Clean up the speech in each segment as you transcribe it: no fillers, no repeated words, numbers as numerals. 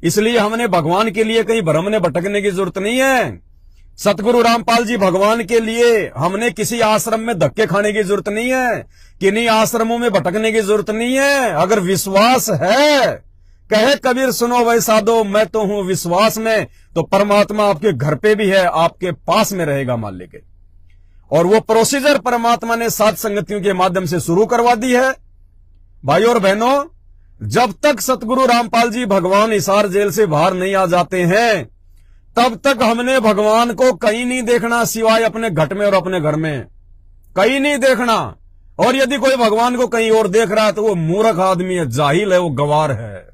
इसलिए हमने भगवान के लिए कहीं भ्रमने भटकने की जरूरत नहीं है। सतगुरु रामपाल जी भगवान के लिए हमने किसी आश्रम में धक्के खाने की जरूरत नहीं है, किन्हीं आश्रमों में भटकने की जरूरत नहीं है। अगर विश्वास है, कहे कबीर सुनो भाई साधो मैं तो हूं विश्वास में, तो परमात्मा आपके घर पे भी है, आपके पास में रहेगा मान लेके। और वो प्रोसीजर परमात्मा ने सात संगतियों के माध्यम से शुरू करवा दी है। भाई और बहनों, जब तक सतगुरु रामपाल जी भगवान हिसार जेल से बाहर नहीं आ जाते हैं, तब तक हमने भगवान को कहीं नहीं देखना सिवाय अपने घट में और अपने घर में, कहीं नहीं देखना। और यदि कोई भगवान को कहीं और देख रहा है तो वो मूर्ख आदमी है, जाहिल है, वो गवार है,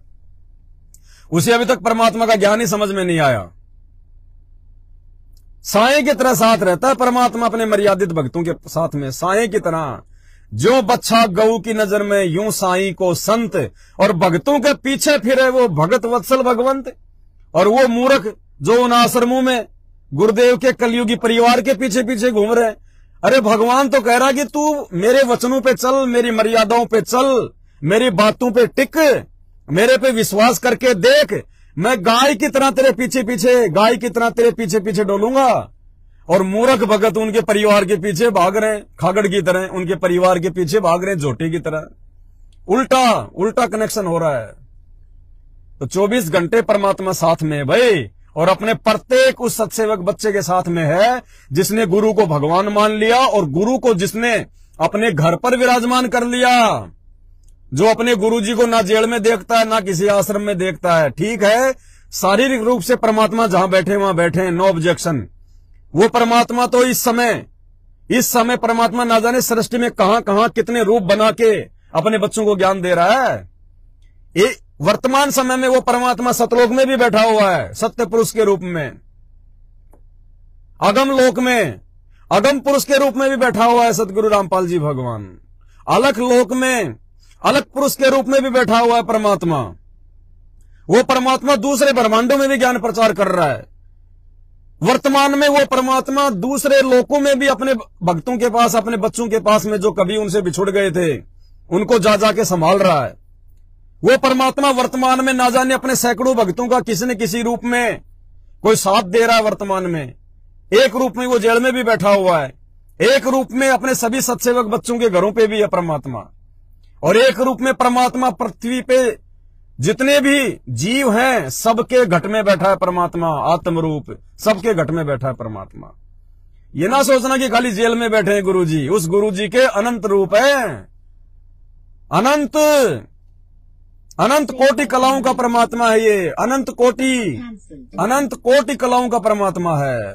उसे अभी तक परमात्मा का ज्ञान ही समझ में नहीं आया। साए की तरह साथ रहता है परमात्मा अपने मर्यादित भक्तों के साथ में, साए की तरह। जो बच्चा गऊ की नजर में यूं साई को संत, और भक्तों के पीछे फिरे वो भगत वत्सल भगवंत। और वो मूर्ख जो उन आश्रमों में गुरुदेव के कलयुगी परिवार के पीछे पीछे घूम रहे हैं। अरे भगवान तो कह रहा कि तू मेरे वचनों पे चल, मेरी मर्यादाओं पे चल, मेरी बातों पे टिक, मेरे पे विश्वास करके देख, मैं गाय की तरह तेरे पीछे पीछे, गाय की तरह तेरे पीछे पीछे डोलूंगा। और मूर्ख भगत उनके परिवार के पीछे भाग रहे हैं, खागड़ की तरह उनके परिवार के पीछे भाग रहे हैं, झोटी की तरह। उल्टा उल्टा कनेक्शन हो रहा है। तो 24 घंटे परमात्मा साथ में है भाई, और अपने प्रत्येक उस सत्सेवक बच्चे के साथ में है जिसने गुरु को भगवान मान लिया, और गुरु को जिसने अपने घर पर विराजमान कर लिया, जो अपने गुरु जी को ना जेल में देखता है ना किसी आश्रम में देखता है। ठीक है, शारीरिक रूप से परमात्मा जहां बैठे वहां बैठे, नो ऑब्जेक्शन। वो परमात्मा तो इस समय परमात्मा ना जाने सृष्टि में कहां कहां कितने रूप बना के अपने बच्चों को ज्ञान दे रहा है। वर्तमान समय में वो परमात्मा सतलोक में भी बैठा हुआ है, सत्य पुरुष के रूप में, अगम लोक में अगम पुरुष के रूप में भी बैठा हुआ है सतगुरु रामपाल जी भगवान। अलख लोक में अलग पुरुष के रूप में भी बैठा हुआ है परमात्मा। वो परमात्मा दूसरे ब्रह्मांडों में भी ज्ञान प्रचार कर रहा है। वर्तमान में वो परमात्मा दूसरे लोकों में भी अपने भक्तों के पास, अपने बच्चों के पास में जो कभी उनसे बिछुड़ गए थे, उनको जा जाके संभाल रहा है। वो परमात्मा वर्तमान में ना जाने अपने सैकड़ों भक्तों का किसी न किसी रूप में कोई साथ दे रहा है। वर्तमान में एक रूप में वो जेल में भी बैठा हुआ है, एक रूप में अपने सभी सत्सेवक बच्चों के घरों पे भी है परमात्मा, और एक रूप में परमात्मा पृथ्वी पे जितने भी जीव हैं सबके घट में बैठा है परमात्मा। आत्म रूप सबके घट में बैठा है परमात्मा। ये ना सोचना कि खाली जेल में बैठे हैं गुरुजी, उस गुरुजी के अनंत रूप है। अनंत अनंत कोटि कलाओं का परमात्मा है ये, अनंत कोटि कलाओं का परमात्मा है।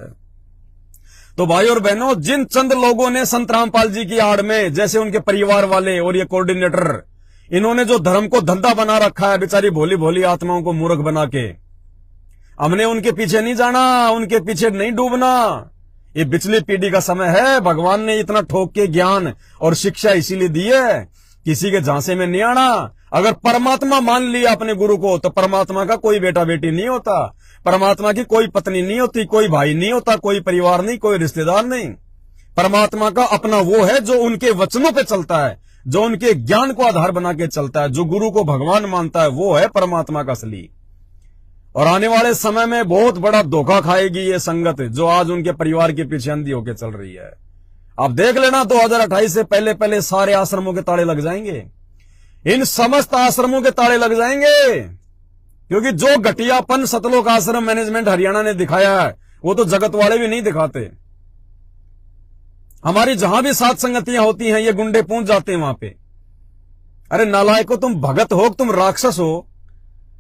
तो भाई और बहनों, जिन चंद लोगों ने संत रामपाल जी की आड़ में, जैसे उनके परिवार वाले और ये कोऑर्डिनेटर, इन्होंने जो धर्म को धंधा बना रखा है बेचारी भोली भोली आत्माओं को मूर्ख बना के, हमने उनके पीछे नहीं जाना, उनके पीछे नहीं डूबना। ये पिछली पीढ़ी का समय है। भगवान ने इतना ठोक के ज्ञान और शिक्षा इसीलिए दी है, किसी के झांसे में नहीं आना। अगर परमात्मा मान लिया अपने गुरु को, तो परमात्मा का कोई बेटा बेटी नहीं होता, परमात्मा की कोई पत्नी नहीं होती, कोई भाई नहीं होता, कोई परिवार नहीं, कोई रिश्तेदार नहीं। परमात्मा का अपना वो है जो उनके वचनों पे चलता है, जो उनके ज्ञान को आधार बना के चलता है, जो गुरु को भगवान मानता है, वो है परमात्मा का असली। और आने वाले समय में बहुत बड़ा धोखा खाएगी ये संगत, जो आज उनके परिवार के पीछे अंधी होकर चल रही है। आप देख लेना 2028 से पहले पहले सारे आश्रमों के ताले लग जाएंगे, इन समस्त आश्रमों के ताले लग जाएंगे। क्योंकि जो घटियापन सतलोक आश्रम मैनेजमेंट हरियाणा ने दिखाया है, वो तो जगत वाले भी नहीं दिखाते। हमारी जहां भी सात संगतियां होती हैं, ये गुंडे पहुंच जाते हैं वहां पे। अरे नालायको, तुम भगत हो, तुम राक्षस हो,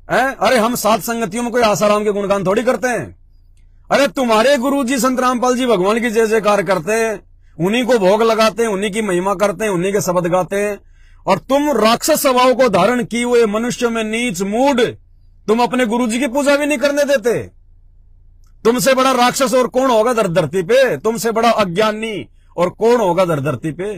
अरे हम सात संगतियों में कोई आसाराम के गुणगान थोड़ी करते हैं। अरे तुम्हारे गुरुजी संत रामपाल जी भगवान की जय जयकार करते हैं, उन्हीं को भोग लगाते हैं, उन्हीं की महिमा करते हैं, उन्हीं के शब्द गाते हैं, और तुम राक्षस स्वभाव को धारण किए हुए मनुष्य में नीच मूड, तुम अपने गुरुजी की पूजा भी नहीं करने देते। तुमसे बड़ा राक्षस और कौन होगा धरती पे? तुमसे बड़ा अज्ञानी और कौन होगा धरती पे?